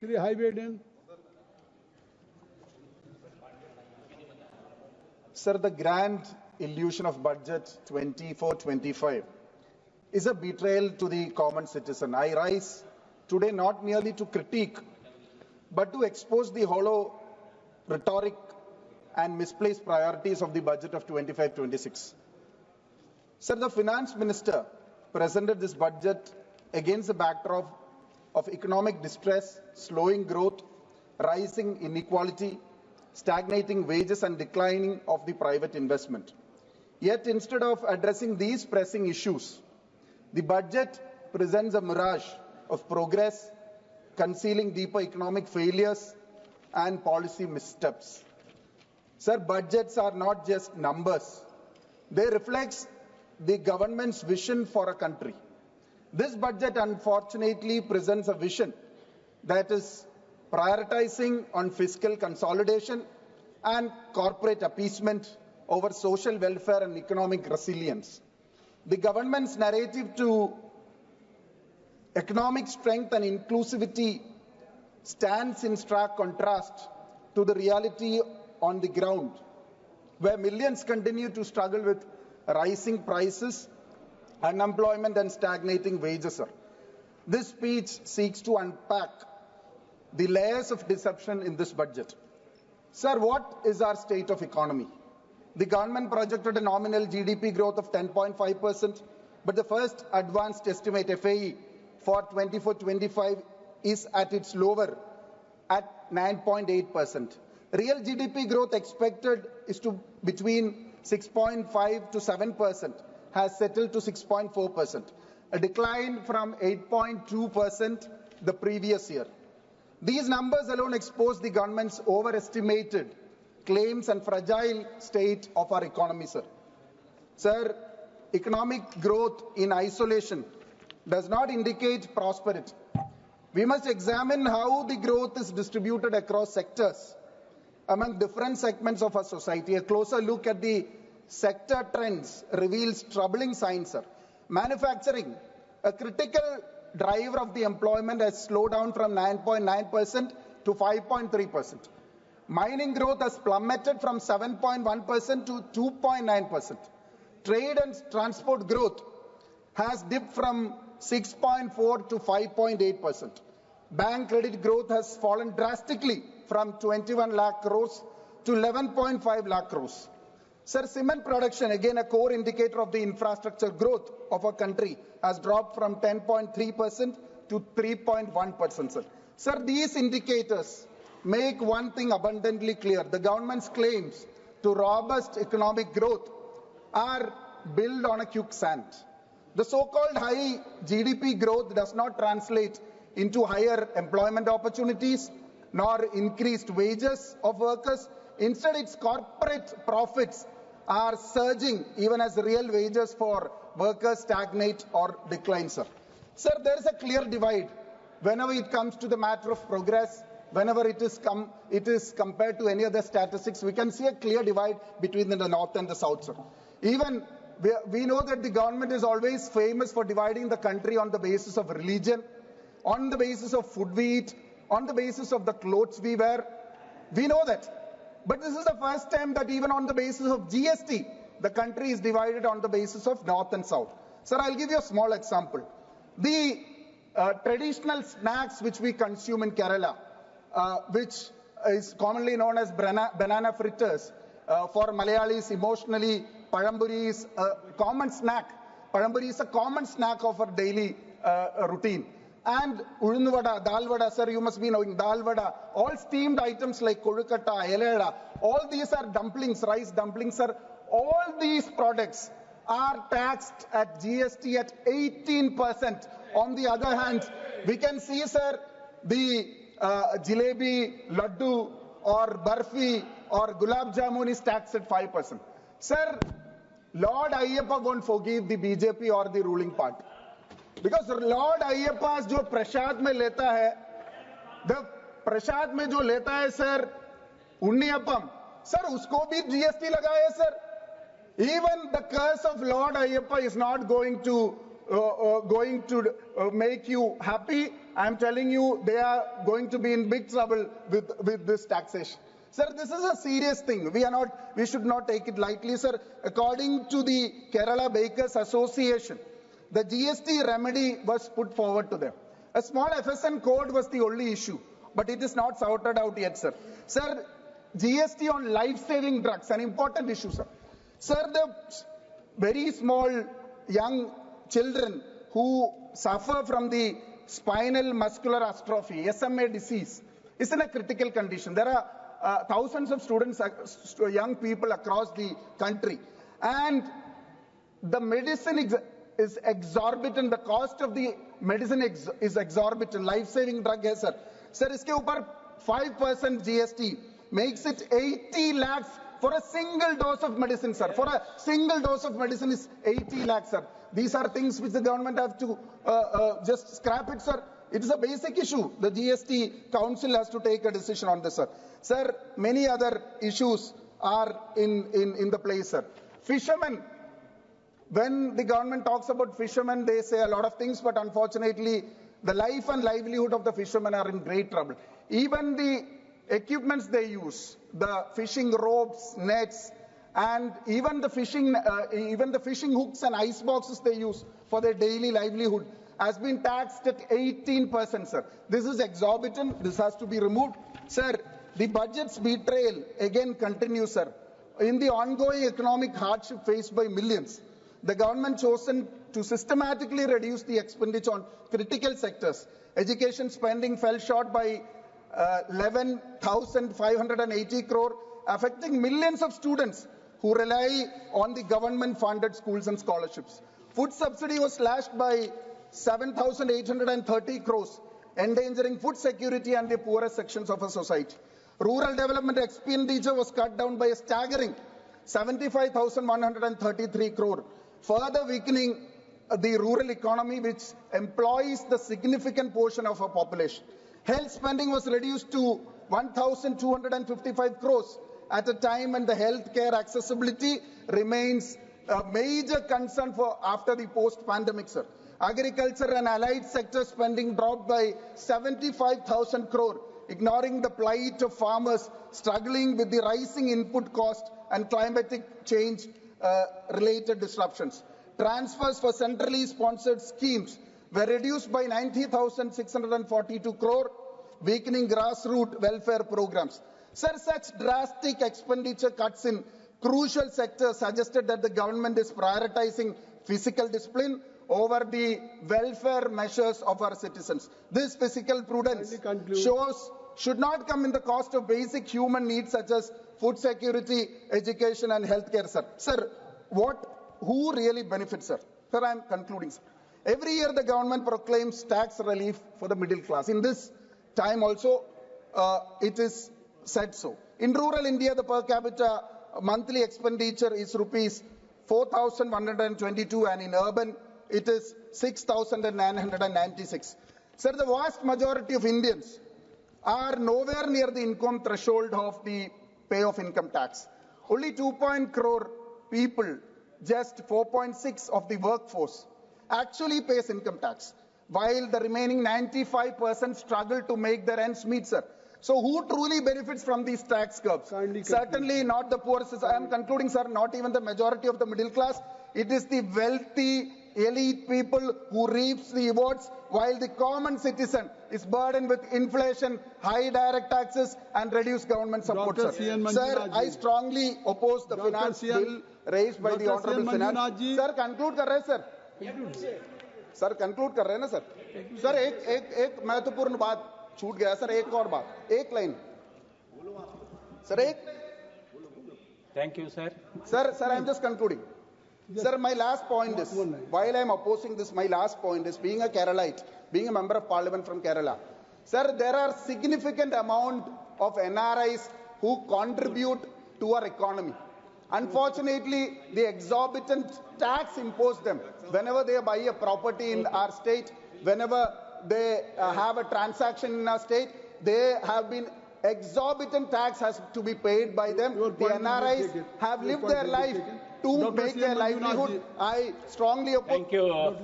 Shri Hibi. Sir, the grand illusion of budget 24-25 is a betrayal to the common citizen. I rise today not merely to critique, but to expose the hollow rhetoric and misplaced priorities of the budget of 25-26. Sir, the finance minister presented this budget against the backdrop of economic distress, slowing growth, rising inequality, stagnating wages and declining of the private investment. Yet instead of addressing these pressing issues, the budget presents a mirage of progress, concealing deeper economic failures and policy missteps. Sir, budgets are not just numbers. They reflect the government's vision for a country. This budget unfortunately presents a vision that is prioritizing on fiscal consolidation and corporate appeasement over social welfare and economic resilience. The government's narrative to economic strength and inclusivity stands in stark contrast to the reality on the ground, where millions continue to struggle with rising prices, unemployment and stagnating wages. This speech seeks to unpack the layers of deception in this budget. Sir, what is our state of economy? The government projected a nominal GDP growth of 10.5%, but the first advanced estimate FAE for 24-25 is at its lower at 9.8%. Real GDP growth expected is to between 6.5 to 7%, has settled to 6.4%, a decline from 8.2% the previous year. These numbers alone expose the government's overestimated claims and fragile state of our economy, sir. Sir, economic growth in isolation does not indicate prosperity. We must examine how the growth is distributed across sectors among different segments of our society. A closer look at the sector trends reveals troubling signs, sir. Manufacturing, a critical driver of the employment, has slowed down from 9.9% to 5.3%. Mining growth has plummeted from 7.1% to 2.9%. Trade and transport growth has dipped from 6.4 to 5.8%. Bank credit growth has fallen drastically from 21 lakh crores to 11.5 lakh crores. Sir, cement production, again a core indicator of the infrastructure growth of a country, has dropped from 10.3% to 3.1%, sir. Sir, these indicators make one thing abundantly clear. The government's claims to robust economic growth are built on a quicksand. The so-called high GDP growth does not translate into higher employment opportunities nor increased wages of workers. Instead, its corporate profits are surging even as real wages for workers stagnate or decline, sir. Sir, there is a clear divide whenever it comes to the matter of progress. Whenever it is compared to any other statistics, we can see a clear divide between the north and the south, sir. Even we know that the government is always famous for dividing the country on the basis of religion, on the basis of food we eat, on the basis of the clothes we wear. We know that. But this is the first time that even on the basis of GST, the country is divided on the basis of north and south. Sir, I'll give you a small example. The traditional snacks which we consume in Kerala, which is commonly known as banana fritters, for Malayalis emotionally, Palamburi is a common snack. Palamburi is a common snack of our daily routine. And Ulunnu vada, dal vada, sir, you must be knowing dal vada, all steamed items like kolukata, eleda, all these are dumplings, rice dumplings, sir. All these products are taxed at GST at 18%. On the other hand, we can see, sir, the jalebi, laddu, or barfi, or gulab jamun is taxed at 5%. Sir, Lord Ayyappa won't forgive the BJP or the ruling party. Because Lord Ayyappa जो प्रसाद में लेता है, the प्रसाद में जो लेता है sir उन्नीयप्पम, sir उसको भी GST लगाए sir. Even the curse of Lord Ayyappa is not going to make you happy, I'm telling you, they are going to be in big trouble with this taxation. Sir, this is a serious thing. We should not take it lightly, sir. According to the Kerala Bakers Association, the GST remedy was put forward to them. A small FSN code was the only issue, but it is not sorted out yet, sir. Sir, GST on life-saving drugs, an important issue, sir. Sir, the very small young children who suffer from the spinal muscular atrophy, SMA disease, is in a critical condition. There are thousands of students, young people across the country, and the medicine is exorbitant. The cost of the medicine is exorbitant. Life-saving drug है sir. Sir, इसके ऊपर 5% GST makes it 80 lakhs for a single dose of medicine, sir. For a single dose of medicine is 80 lakhs, sir. These are things which the government have to just scrap it, sir. It is a basic issue. The GST Council has to take a decision on this, sir. Sir, many other issues are in the place, sir. Fishermen. When the government talks about fishermen, they say a lot of things, but unfortunately, the life and livelihood of the fishermen are in great trouble. Even the equipments they use, the fishing ropes, nets, and even the fishing hooks and ice boxes they use for their daily livelihood has been taxed at 18%, sir. This is exorbitant. This has to be removed. Sir, the budget's betrayal again continues, sir. In the ongoing economic hardship faced by millions, the government chosen to systematically reduce the expenditure on critical sectors. Education spending fell short by 11,580 crore, affecting millions of students who rely on the government-funded schools and scholarships. Food subsidy was slashed by 7,830 crores, endangering food security and the poorest sections of our society. Rural development expenditure was cut down by a staggering 75,133 crore, further weakening the rural economy, which employs the significant portion of our population. Health spending was reduced to 1,255 crores at a time when the healthcare accessibility remains a major concern for after the post-pandemic, sir. Agriculture and allied sector spending dropped by 75,000 crore, ignoring the plight of farmers struggling with the rising input cost and climatic change related disruptions. Transfers for centrally sponsored schemes were reduced by 90,642 crore, weakening grassroots welfare programs. Sir, such drastic expenditure cuts in crucial sectors suggested that the government is prioritizing fiscal discipline over the welfare measures of our citizens. This fiscal prudence should not come in the cost of basic human needs such as food security, education and healthcare, sir. Sir, who really benefits, sir? Sir, I am concluding, sir. Every year the government proclaims tax relief for the middle class. In this time also, it is said so. In rural India, the per capita monthly expenditure is rupees 4,122 and in urban, it is 6,996. Sir, the vast majority of Indians are nowhere near the income threshold of the pay of income tax. Only 2 crore people, just 4.6 of the workforce, actually pays income tax, while the remaining 95% struggle to make their ends meet, sir. So who truly benefits from these tax curbs? Certainly not the poorest. I am concluding, sir, not even the majority of the middle class. It is the wealthy, elite people who reaps the rewards, while the common citizen is burdened with inflation, high direct taxes and reduced government support, sir. Sir, I strongly oppose the finance bill raised by the Honorable Finance. Sir, conclude कर रहे हैं sir. Sir, conclude कर रहे हैं ना sir. Sir, एक महत्वपूर्ण बात छूट गया सर. एक और बात, एक लाइन. Sir, एक. Thank you, sir. Sir, I am just concluding. Sir, my last point is, while I am opposing this, my last point is, being a Keralite, being a member of parliament from Kerala, sir, there are significant amount of NRIs who contribute to our economy. Unfortunately, the exorbitant tax imposed them whenever they buy a property in our state, whenever they have a transaction in our state, they have been exorbitant tax has to be paid by them. The NRIs have lived their life to make their livelihood. I strongly oppose. Thank you.